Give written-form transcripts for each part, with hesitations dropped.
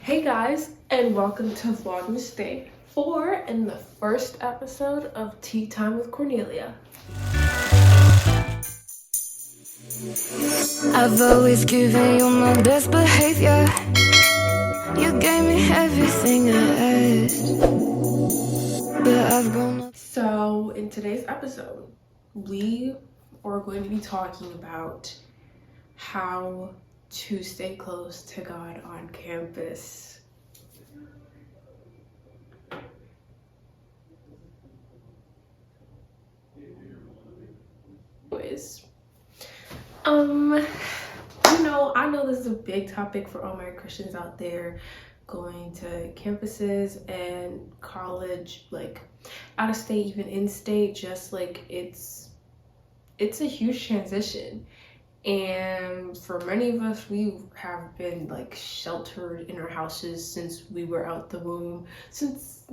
Hey guys, and welcome to Vlogmas Day 4 and the first episode of Time with Cornelia. I've always given you my best behavior. You gave me everything I asked, but I've grown up. So in today's episode, we are going to be talking about how to stay close to God on campus. Anyways, I know this is a big topic for all my Christians out there going to campuses and college, like out of state, even in state, just like it's a huge transition. And for many of us, we have been like sheltered in our houses since we were out the womb, since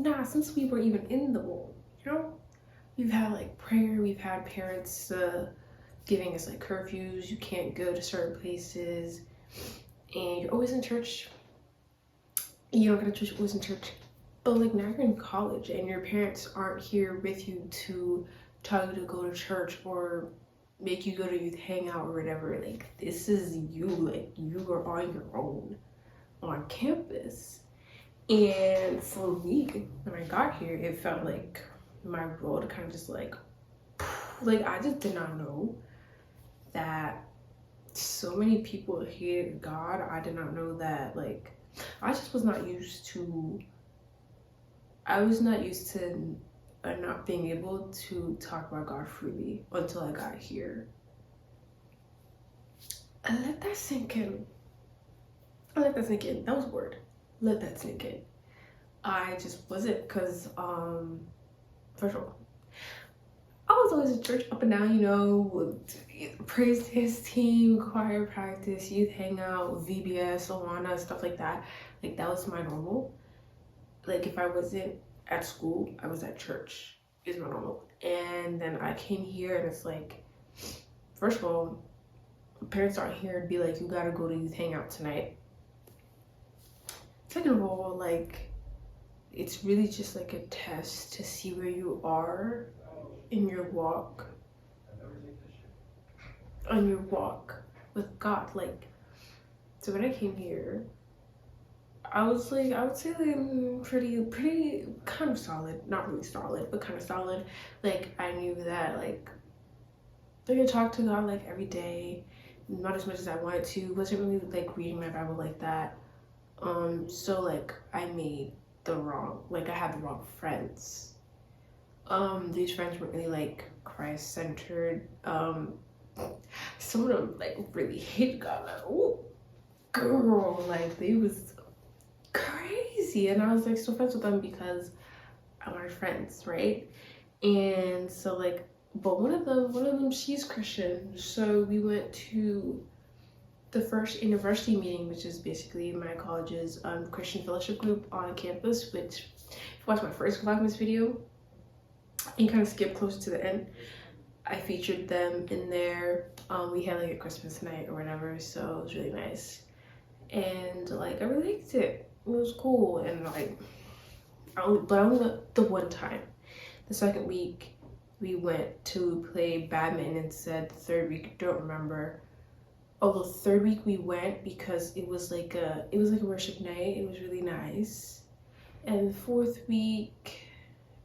we were even in the womb, we've had like prayer, we've had parents giving us like curfews, you can't go to certain places, and you're always in church. You don't go to church, you're always in church. But like now you're in college and your parents aren't here with you to tell you to go to church or make you go to youth hangout or whatever. Like this is you, like you are on your own on campus. And for me, when I got here, it felt like my world kind of just like I just did not know that so many people hated God. I did not know that, like, I just was not used to, not being able to talk about God freely until I got here. I let that sink in. That was a word. Let that sink in. I just wasn't, because, first of all, I was always in church up and down, with praise dance team, choir practice, youth hangout, VBS, Awana, stuff like that. Like that was my normal. Like if I wasn't at school, I was at church is my normal. And then I came here and it's like, first of all, parents aren't here to be like, you gotta go to youth hangout tonight. Second of all, like it's really just like a test to see where you are in your walk with God. Like, so when I came here, I was like, I would say like pretty kind of solid, not really solid, but kind of solid. Like I knew that like I could talk to God like every day, not as much as I wanted to. Wasn't really like reading my Bible like that. So like I had the wrong friends. These friends weren't really like Christ-centered. Some of them like really hated God. Like, oh, girl, like they was crazy. And I was like still friends with them because I wanted friends, right? And so like, but one of them, she's Christian. So we went to the first InterVarsity meeting, which is basically my college's Christian fellowship group on campus, which if you watch my first Vlogmas video and kind of skip closer to the end, I featured them in there. We had like a Christmas night or whatever, so it was really nice. And like I really liked it. It was cool. And like I only went the one time. The second week we went to play badminton instead. The third week, don't remember. The third week we went because it was like a worship night. It was really nice. And the fourth week,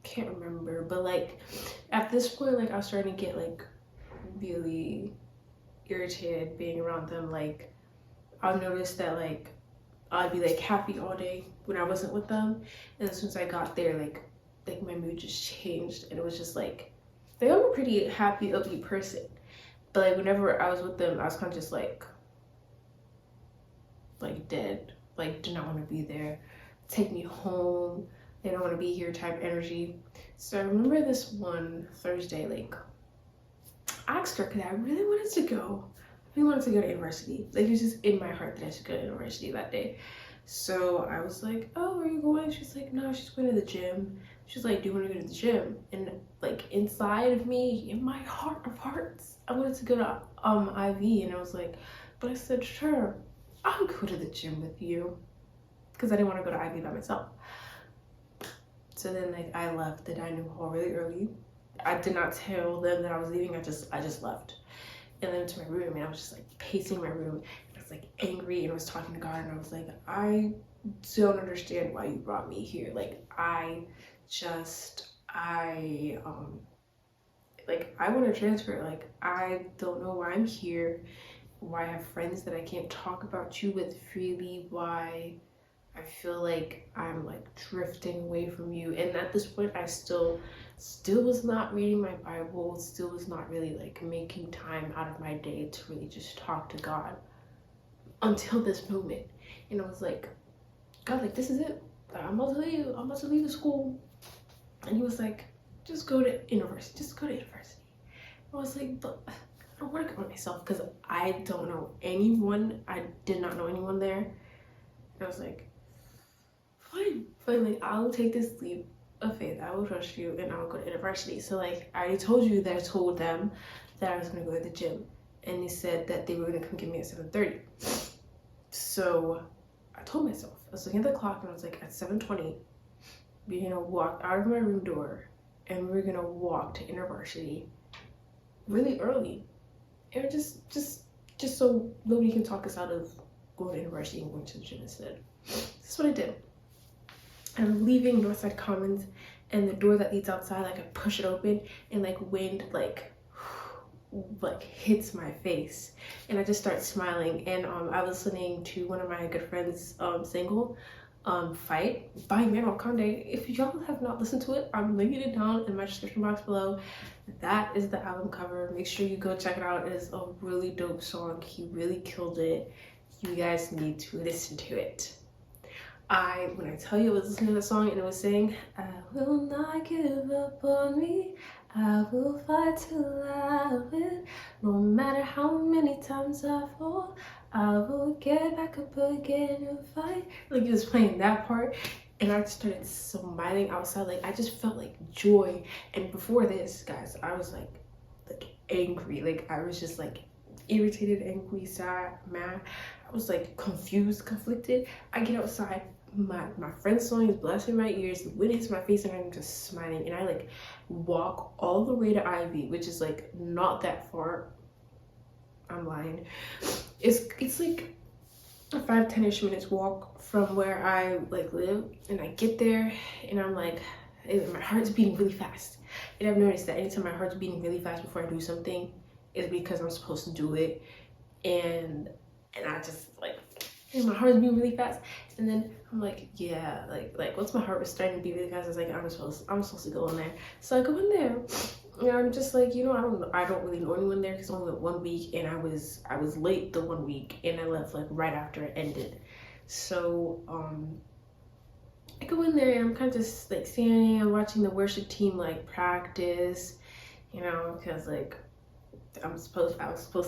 can't remember, but like at this point, like I was starting to get like really irritated being around them. Like I'll notice that like I'd be like happy all day when I wasn't with them, and as soon as I got there, like my mood just changed, and it was just like I'm a pretty happy, upbeat person, but like whenever I was with them, I was kind of just like dead, like did not want to be there, take me home, they don't want to be here type energy. So I remember this one Thursday, like I asked her because I really wanted to go. I really wanted to go to InterVarsity. Like it was just in my heart that I should go to InterVarsity that day. So I was like, oh, are you going? She's like, no, she's going to the gym. She's like, do you want to go to the gym? And like inside of me, in my heart of hearts, I wanted to go to IV, and I was like, but I said, sure, I'll go to the gym with you. because I didn't want to go to Ivy by myself. So then like I left the dining hall really early. I did not tell them that I was leaving. I just left. And then to my room, and I was just like pacing my room. I was like angry, and I was talking to God, and I was like, I don't understand why you brought me here. Like I want to transfer. Like I don't know why I'm here, why I have friends that I can't talk about you with freely, why I feel like I'm like drifting away from you. And at this point I still was not reading my Bible, still was not really like making time out of my day to really just talk to God until this moment. And I was like, God, like this is it. I'm about to leave the school. And he was like, just go to InterVarsity. I was like, but I don't want to go by myself because I don't know anyone. I did not know anyone there. And I was like, fine, like I'll take this leap of faith. I will trust you and I'll go to InterVarsity. So like I already told you that I told them that I was gonna go to the gym, and they said that they were gonna come get me at 7:30. So I told myself, I was looking at the clock and I was like, at 7:20, we're gonna walk out of my room door and we're gonna walk to InterVarsity really early, and just so nobody can talk us out of going to InterVarsity and going to the gym instead. That's what I did. And I'm leaving Northside Commons, and the door that leads outside, like I push it open, and like wind like hits my face, and I just start smiling. And I was listening to one of my good friends single Fight by Manuel Conde. If y'all have not listened to it, I'm linking it down in my description box below. That is the album cover. Make sure you go check it out. It is a really dope song. He really killed it. You guys need to listen to it. When I tell you I was listening to the song and it was saying, I will not give up on me, I will fight till I win, no matter how many times I fall, I will get back up again and fight. Like he was playing that part, and I started smiling outside. Like I just felt like joy. And before this, guys, I was like angry. Like I was just like irritated, angry, sad, mad. I was like confused, conflicted. I get outside, my friend's song is blasting my ears, the wind hits my face, and I'm just smiling. And I like walk all the way to Ivy, which is like not that far. I'm lying. It's like a 5-10ish minutes walk from where I like live, and I get there and I'm like, my heart's beating really fast. And I've noticed that anytime my heart's beating really fast before I do something, it's because I'm supposed to do it. And I just like, and my heart's beating really fast, and then I'm like, yeah, like once my heart was starting to beat really fast, I was like, I'm supposed to go in there. So I go in there, and I'm just like, you know, I don't really know anyone there because I only went 1 week, and I was late the 1 week, and I left like right after it ended. So I go in there and I'm kind of just like standing, I'm watching the worship team like practice, you know, because like I was supposed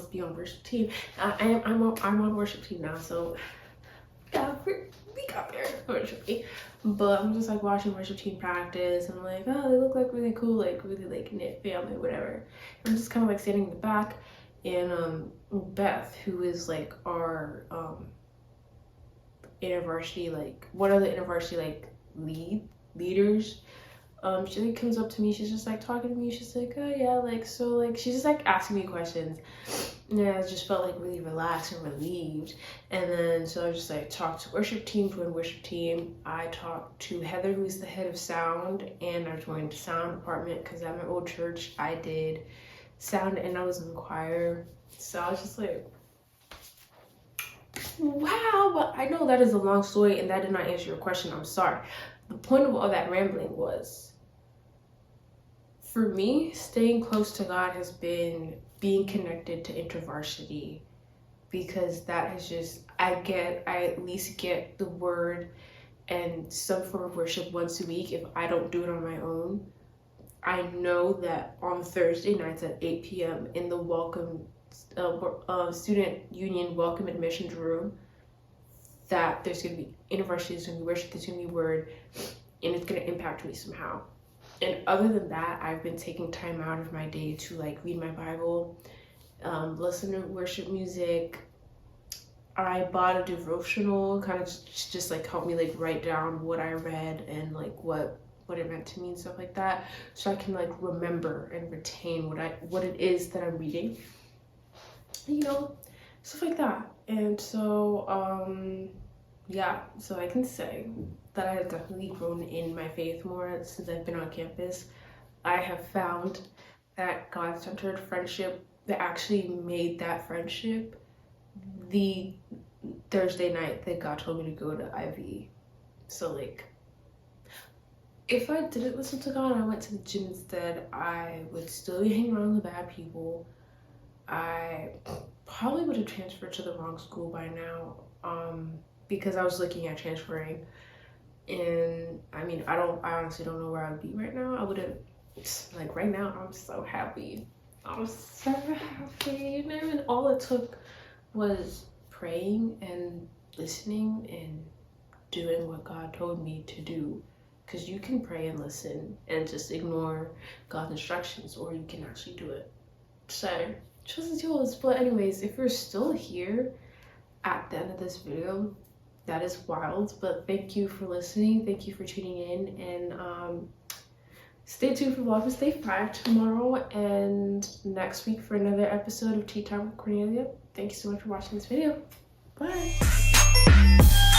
to be on worship team. I'm on worship team now, so yeah, we got there eventually. But I'm just like watching worship team practice, and I'm like, oh, they look like really cool, like really like knit family, whatever. I'm just kind of like standing in the back, and Beth, who is like our InterVarsity, like one of the InterVarsity like leaders, she like comes up to me, she's just like talking to me, she's like, oh yeah, like so like she's just like asking me questions, and I just felt like really relaxed and relieved. And then so I just like talked to worship team, joined worship team. I talked to Heather, who's the head of sound, and I joined sound department because at my old church I did sound and I was in the choir. So I was just like, wow. But I know that is a long story and that did not answer your question. I'm sorry. The point of all that rambling was, for me, staying close to God has been being connected to InterVarsity, because that is just, I at least get the word and some form of worship once a week if I don't do it on my own. I know that on Thursday nights at 8 p.m. in the welcome student union welcome admissions room, that there's going to be InterVarsity, there's going to be worship, there's going to be word, and it's going to impact me somehow. And other than that, I've been taking time out of my day to like read my Bible, listen to worship music. I bought a devotional, kind of just like help me like write down what I read and like what it meant to me and stuff like that, so I can like remember and retain what it is that I'm reading, you know, stuff like that. And so yeah, so I can say that I have definitely grown in my faith more since I've been on campus. I have found that God-centered friendship that actually made that friendship the Thursday night that God told me to go to IV. So like, if I didn't listen to God and I went to the gym instead, I would still be hanging around the bad people. I probably would have transferred to the wrong school by now, because I was looking at transferring. And I mean, I honestly don't know where I would be right now. I would have, like right now, I'm so happy. I'm so happy. And all it took was praying and listening and doing what God told me to do. Because you can pray and listen and just ignore God's instructions, or you can actually do it. So, choice is yours. But anyways, if you're still here at the end of this video, that is wild. But thank you for listening. Thank you for tuning in. And stay tuned for Vlogmas Day 5 tomorrow and next week for another episode of Time with Cornelia. Thank you so much for watching this video. Bye.